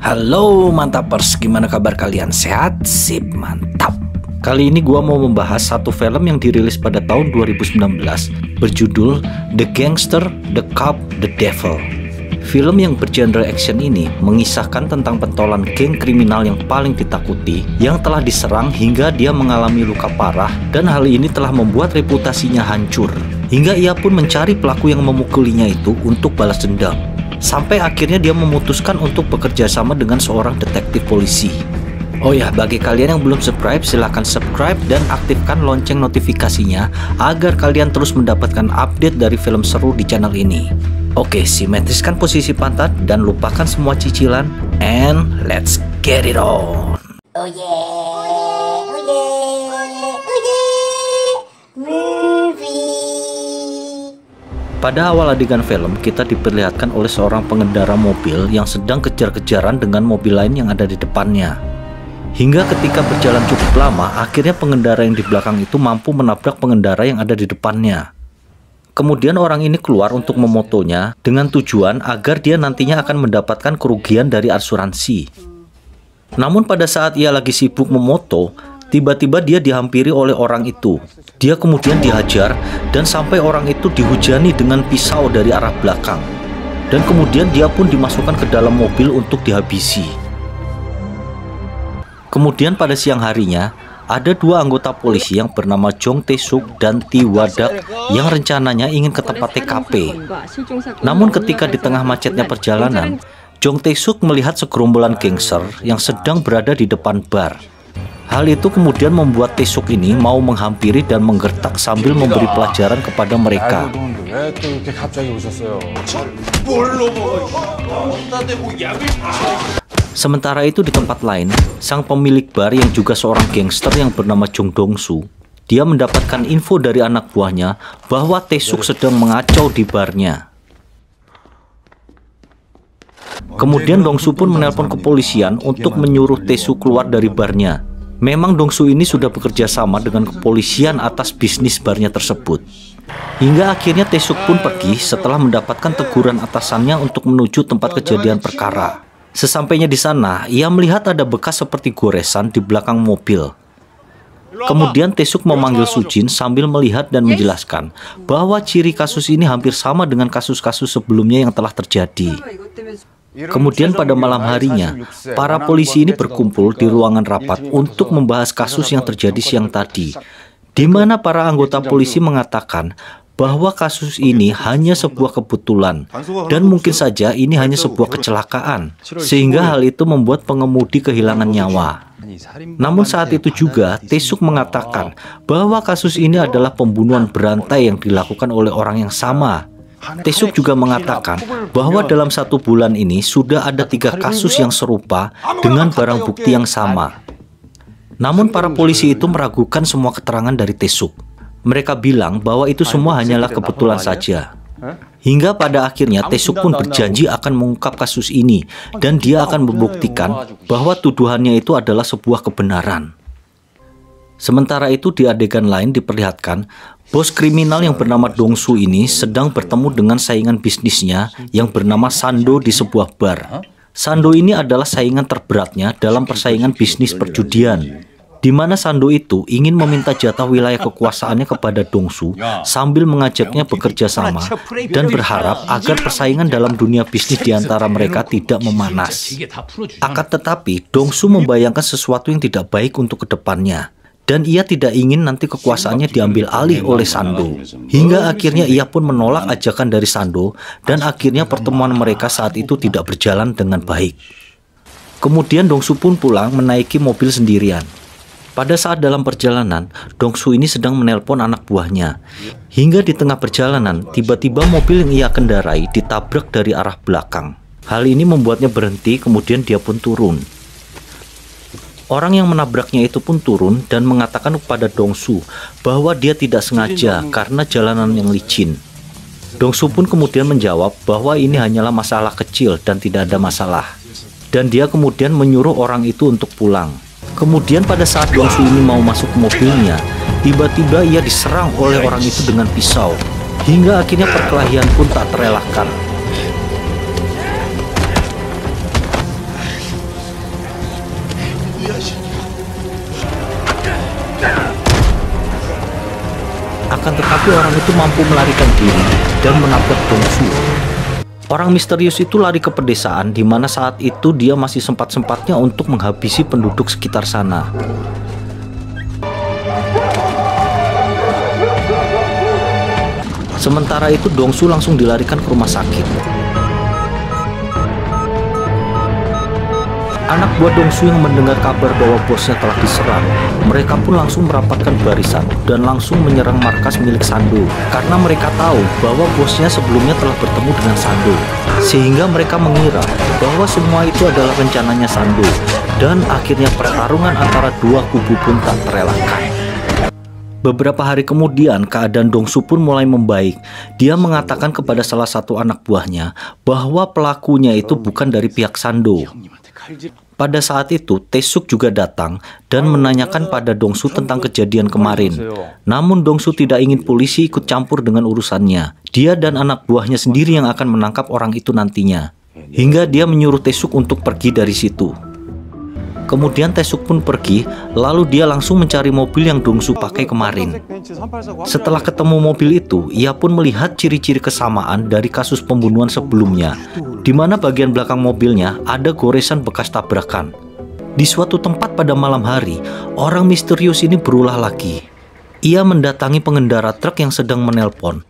Halo mantapers, gimana kabar kalian? Sehat? Sip, mantap. Kali ini gua mau membahas satu film yang dirilis pada tahun 2019 berjudul The Gangster, The Cop, The Devil. Film yang bergenre action ini mengisahkan tentang pentolan geng kriminal yang paling ditakuti yang telah diserang hingga dia mengalami luka parah, dan hal ini telah membuat reputasinya hancur hingga ia pun mencari pelaku yang memukulinya itu untuk balas dendam. Sampai akhirnya dia memutuskan untuk bekerja sama dengan seorang detektif polisi. Oh ya, bagi kalian yang belum subscribe, silahkan subscribe dan aktifkan lonceng notifikasinya agar kalian terus mendapatkan update dari film seru di channel ini. Oke, simetriskan posisi pantat dan lupakan semua cicilan, and let's get it on. Oh yeah, oh yeah, oh yeah, movie. Pada awal adegan film, kita diperlihatkan oleh seorang pengendara mobil yang sedang kejar-kejaran dengan mobil lain yang ada di depannya. Hingga ketika berjalan cukup lama, akhirnya pengendara yang di belakang itu mampu menabrak pengendara yang ada di depannya. Kemudian orang ini keluar untuk memotonya dengan tujuan agar dia nantinya akan mendapatkan kerugian dari asuransi. Namun pada saat ia lagi sibuk memoto, tiba-tiba dia dihampiri oleh orang itu. Dia kemudian dihajar dan sampai orang itu dihujani dengan pisau dari arah belakang. Dan kemudian dia pun dimasukkan ke dalam mobil untuk dihabisi. Kemudian pada siang harinya, ada dua anggota polisi yang bernama Jong Tae-suk dan Ti Wadak yang rencananya ingin ke tempat TKP. Namun ketika di tengah macetnya perjalanan, Jong Tae-suk melihat segerombolan gangster yang sedang berada di depan bar. Hal itu kemudian membuat Tae-suk ini mau menghampiri dan menggertak sambil memberi pelajaran kepada mereka. Sementara itu di tempat lain, sang pemilik bar yang juga seorang gangster yang bernama Jong Dong-su, dia mendapatkan info dari anak buahnya bahwa Tae-suk sedang mengacau di barnya. Kemudian Dong-su pun menelpon kepolisian untuk menyuruh Tae-suk keluar dari barnya. Memang Dong-su ini sudah bekerja sama dengan kepolisian atas bisnis barnya tersebut. Hingga akhirnya Tae-suk pun pergi setelah mendapatkan teguran atasannya untuk menuju tempat kejadian perkara. Sesampainya di sana, ia melihat ada bekas seperti goresan di belakang mobil. Kemudian Tae-suk memanggil Sujin sambil melihat dan menjelaskan bahwa ciri kasus ini hampir sama dengan kasus-kasus sebelumnya yang telah terjadi. Kemudian pada malam harinya, para polisi ini berkumpul di ruangan rapat untuk membahas kasus yang terjadi siang tadi, di mana para anggota polisi mengatakan bahwa kasus ini hanya sebuah kebetulan dan mungkin saja ini hanya sebuah kecelakaan, sehingga hal itu membuat pengemudi kehilangan nyawa. Namun saat itu juga Tae-suk mengatakan bahwa kasus ini adalah pembunuhan berantai yang dilakukan oleh orang yang sama. Tae-suk juga mengatakan bahwa dalam 1 bulan ini sudah ada 3 kasus yang serupa dengan barang bukti yang sama. Namun para polisi itu meragukan semua keterangan dari Tae-suk. Mereka bilang bahwa itu semua hanyalah kebetulan saja. Hingga pada akhirnya Tae-suk pun berjanji akan mengungkap kasus ini dan dia akan membuktikan bahwa tuduhannya itu adalah sebuah kebenaran. Sementara itu di adegan lain diperlihatkan bos kriminal yang bernama Dong-su ini sedang bertemu dengan saingan bisnisnya yang bernama Sando di sebuah bar. Sando ini adalah saingan terberatnya dalam persaingan bisnis perjudian, di mana Sando itu ingin meminta jatah wilayah kekuasaannya kepada Dong-su sambil mengajaknya bekerja sama dan berharap agar persaingan dalam dunia bisnis di antara mereka tidak memanas. Akan tetapi Dong-su membayangkan sesuatu yang tidak baik untuk kedepannya, dan ia tidak ingin nanti kekuasaannya diambil alih oleh Sando. Hingga akhirnya ia pun menolak ajakan dari Sando, dan akhirnya pertemuan mereka saat itu tidak berjalan dengan baik. Kemudian Dong-su pun pulang menaiki mobil sendirian. Pada saat dalam perjalanan, Dong-su ini sedang menelpon anak buahnya. Hingga di tengah perjalanan, tiba-tiba mobil yang ia kendarai ditabrak dari arah belakang. Hal ini membuatnya berhenti, kemudian dia pun turun. Orang yang menabraknya itu pun turun dan mengatakan kepada Dong-su bahwa dia tidak sengaja karena jalanan yang licin. Dong-su pun kemudian menjawab bahwa ini hanyalah masalah kecil dan tidak ada masalah. Dan dia kemudian menyuruh orang itu untuk pulang. Kemudian pada saat Dong-su ini mau masuk ke mobilnya, tiba-tiba ia diserang oleh orang itu dengan pisau. Hingga akhirnya perkelahian pun tak terelakkan. Akan tetapi orang itu mampu melarikan diri dan menabrak Dongsu. Orang misterius itu lari ke pedesaan, di mana saat itu dia masih sempat-sempatnya untuk menghabisi penduduk sekitar sana. Sementara itu Dongsu langsung dilarikan ke rumah sakit. Anak buah Dongsu yang mendengar kabar bahwa bosnya telah diserang, mereka pun langsung merapatkan barisan dan langsung menyerang markas milik Sando, karena mereka tahu bahwa bosnya sebelumnya telah bertemu dengan Sando, sehingga mereka mengira bahwa semua itu adalah rencananya Sando, dan akhirnya pertarungan antara dua kubu pun tak terelakkan. Beberapa hari kemudian, keadaan Dongsu pun mulai membaik. Dia mengatakan kepada salah satu anak buahnya bahwa pelakunya itu bukan dari pihak Sando. Pada saat itu, Tae-suk juga datang dan menanyakan pada Dongsu tentang kejadian kemarin. Namun Dongsu tidak ingin polisi ikut campur dengan urusannya. Dia dan anak buahnya sendiri yang akan menangkap orang itu nantinya. Hingga dia menyuruh Tae-suk untuk pergi dari situ. Kemudian Tae-suk pun pergi, lalu dia langsung mencari mobil yang Dongsu pakai kemarin. Setelah ketemu mobil itu, ia pun melihat ciri-ciri kesamaan dari kasus pembunuhan sebelumnya, di mana bagian belakang mobilnya ada goresan bekas tabrakan. Di suatu tempat pada malam hari, orang misterius ini berulah lagi. Ia mendatangi pengendara truk yang sedang menelpon.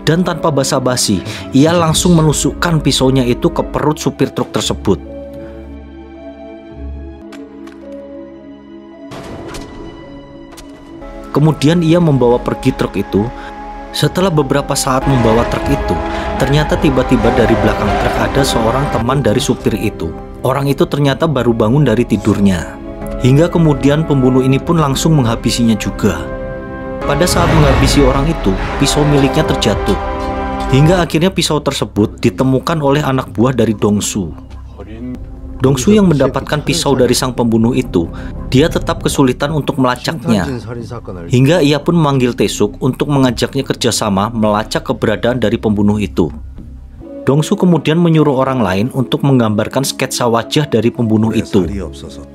Dan tanpa basa-basi, ia langsung menusukkan pisaunya itu ke perut supir truk tersebut. Kemudian ia membawa pergi truk itu. Setelah beberapa saat membawa truk itu, ternyata tiba-tiba dari belakang truk ada seorang teman dari supir itu. Orang itu ternyata baru bangun dari tidurnya. Hingga kemudian pembunuh ini pun langsung menghabisinya juga. Pada saat menghabisi orang itu, pisau miliknya terjatuh. Hingga akhirnya pisau tersebut ditemukan oleh anak buah dari Dongsu. Dongsu yang mendapatkan pisau dari sang pembunuh itu, dia tetap kesulitan untuk melacaknya. Hingga ia pun memanggil Tae-suk untuk mengajaknya kerjasama melacak keberadaan dari pembunuh itu. Dongsu kemudian menyuruh orang lain untuk menggambarkan sketsa wajah dari pembunuh itu.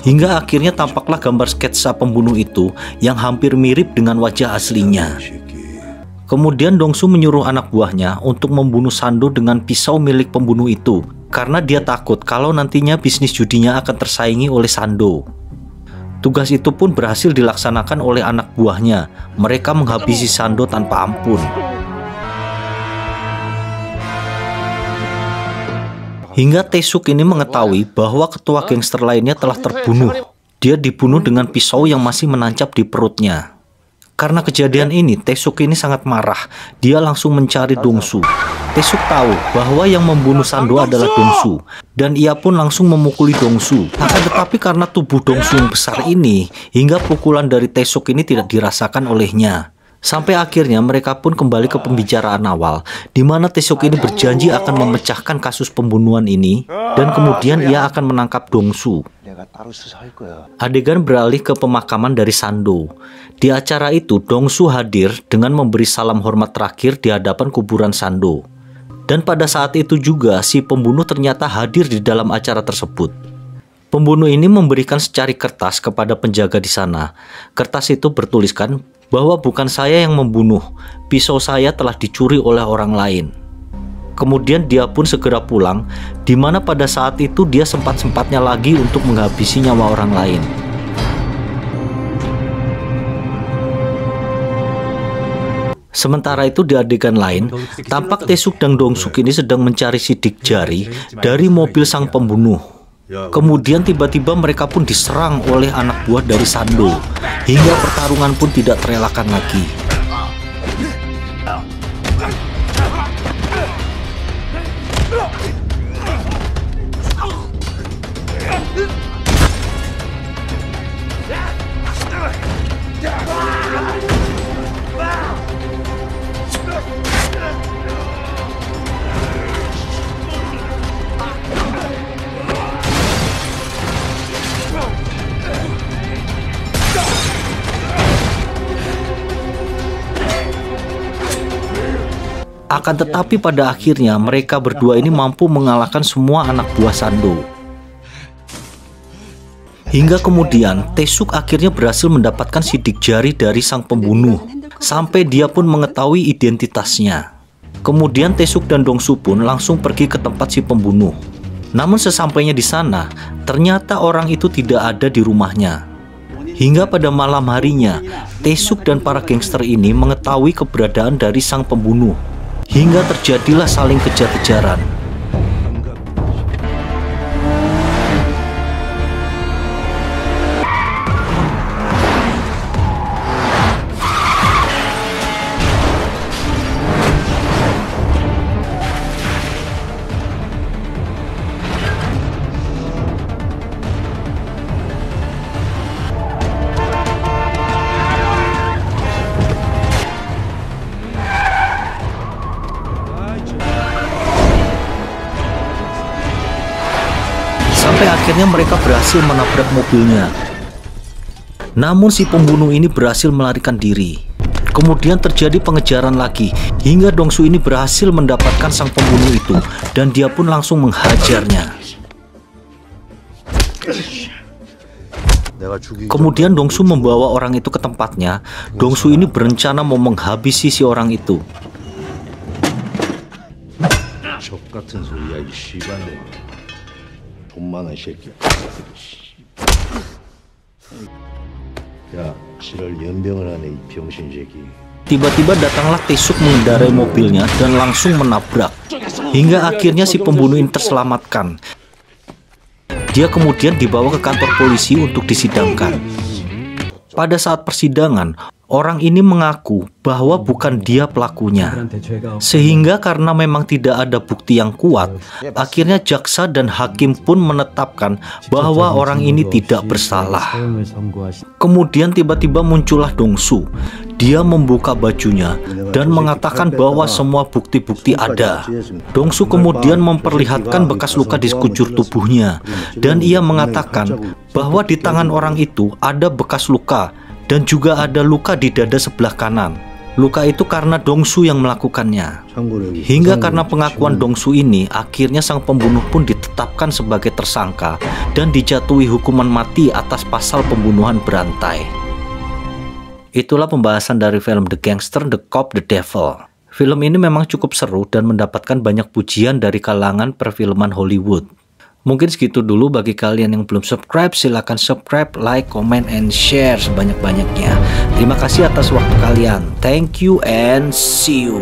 Hingga akhirnya tampaklah gambar sketsa pembunuh itu yang hampir mirip dengan wajah aslinya. Kemudian Dongsu menyuruh anak buahnya untuk membunuh Sando dengan pisau milik pembunuh itu, karena dia takut kalau nantinya bisnis judinya akan tersaingi oleh Sando. Tugas itu pun berhasil dilaksanakan oleh anak buahnya. Mereka menghabisi Sando tanpa ampun. Hingga Tae-suk ini mengetahui bahwa ketua gangster lainnya telah terbunuh. Dia dibunuh dengan pisau yang masih menancap di perutnya. Karena kejadian ini, Tae-suk ini sangat marah. Dia langsung mencari Dongsu. Tae-suk tahu bahwa yang membunuh Sando adalah Dongsu, dan ia pun langsung memukuli Dongsu. Akan tetapi karena tubuh Dongsu yang besar ini, hingga pukulan dari Tae-suk ini tidak dirasakan olehnya. Sampai akhirnya mereka pun kembali ke pembicaraan awal, di mana Tae-suk ini berjanji akan memecahkan kasus pembunuhan ini, dan kemudian ia akan menangkap Dongsu. Adegan beralih ke pemakaman dari Sando. Di acara itu, Dongsu hadir dengan memberi salam hormat terakhir di hadapan kuburan Sando. Dan pada saat itu juga, si pembunuh ternyata hadir di dalam acara tersebut. Pembunuh ini memberikan secari kertas kepada penjaga di sana. Kertas itu bertuliskan bahwa bukan saya yang membunuh, pisau saya telah dicuri oleh orang lain. Kemudian dia pun segera pulang, di mana pada saat itu dia sempat-sempatnya lagi untuk menghabisi nyawa orang lain. Sementara itu di adegan lain, tampak Tae-suk dan Dong-suk ini sedang mencari sidik jari dari mobil sang pembunuh. Kemudian tiba-tiba mereka pun diserang oleh anak buah dari Sando, hingga pertarungan pun tidak terelakkan lagi. Akan tetapi pada akhirnya mereka berdua ini mampu mengalahkan semua anak buah Sando. Hingga kemudian Tae-suk akhirnya berhasil mendapatkan sidik jari dari sang pembunuh, sampai dia pun mengetahui identitasnya. Kemudian Tae-suk dan Dong-su pun langsung pergi ke tempat si pembunuh. Namun sesampainya di sana, ternyata orang itu tidak ada di rumahnya. Hingga pada malam harinya, Tae-suk dan para gangster ini mengetahui keberadaan dari sang pembunuh. Hingga terjadilah saling kejar-kejaran. Sampai akhirnya mereka berhasil menabrak mobilnya. Namun si pembunuh ini berhasil melarikan diri. Kemudian terjadi pengejaran lagi, hingga Dong-su ini berhasil mendapatkan sang pembunuh itu, dan dia pun langsung menghajarnya. Kemudian Dong-su membawa orang itu ke tempatnya. Dong-su ini berencana mau menghabisi si orang itu. Tiba-tiba datanglah Tae-suk mengendarai mobilnya dan langsung menabrak, hingga akhirnya si pembunuh ini terselamatkan. Dia kemudian dibawa ke kantor polisi untuk disidangkan. Pada saat persidangan, orang ini mengaku bahwa bukan dia pelakunya. Sehingga karena memang tidak ada bukti yang kuat, akhirnya jaksa dan hakim pun menetapkan bahwa orang ini tidak bersalah. Kemudian tiba-tiba muncullah Dong-su. Dia membuka bajunya dan mengatakan bahwa semua bukti-bukti ada. Dong-su kemudian memperlihatkan bekas luka di sekujur tubuhnya, dan ia mengatakan bahwa di tangan orang itu ada bekas luka dan juga ada luka di dada sebelah kanan. Luka itu karena Dong-su yang melakukannya. Hingga karena pengakuan Dong-su ini, akhirnya sang pembunuh pun ditetapkan sebagai tersangka dan dijatuhi hukuman mati atas pasal pembunuhan berantai. Itulah pembahasan dari film The Gangster, The Cop, The Devil. Film ini memang cukup seru dan mendapatkan banyak pujian dari kalangan perfilman Hollywood. Mungkin segitu dulu. Bagi kalian yang belum subscribe, silahkan subscribe, like, comment, and share sebanyak-banyaknya. Terima kasih atas waktu kalian. Thank you and see you.